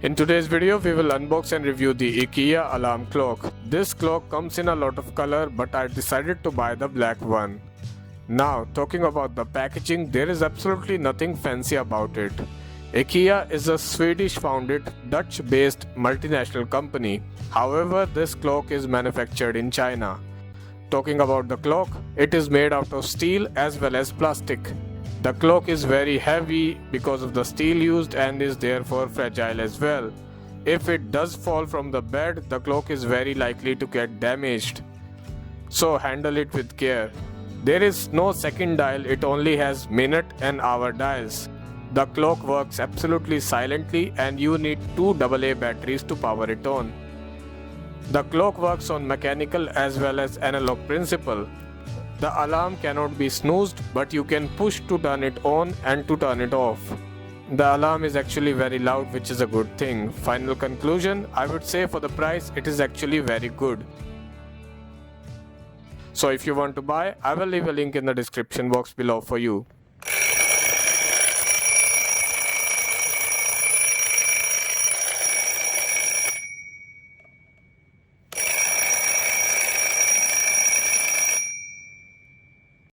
In today's video, we will unbox and review the Ikea Alarm Clock. This clock comes in a lot of color, but I decided to buy the black one. Now, talking about the packaging, there is absolutely nothing fancy about it. Ikea is a Swedish-founded, Dutch-based multinational company. However, this clock is manufactured in China. Talking about the clock, it is made out of steel as well as plastic. The clock is very heavy because of the steel used and is therefore fragile as well. If it does fall from the bed, the clock is very likely to get damaged. So handle it with care. There is no second dial, it only has minute and hour dials. The clock works absolutely silently and you need two AA batteries to power it on. The clock works on mechanical as well as analog principle. The alarm cannot be snoozed, but you can push to turn it on and to turn it off. The alarm is actually very loud, which is a good thing. Final conclusion, I would say for the price, it is actually very good. So if you want to buy, I will leave a link in the description box below for you.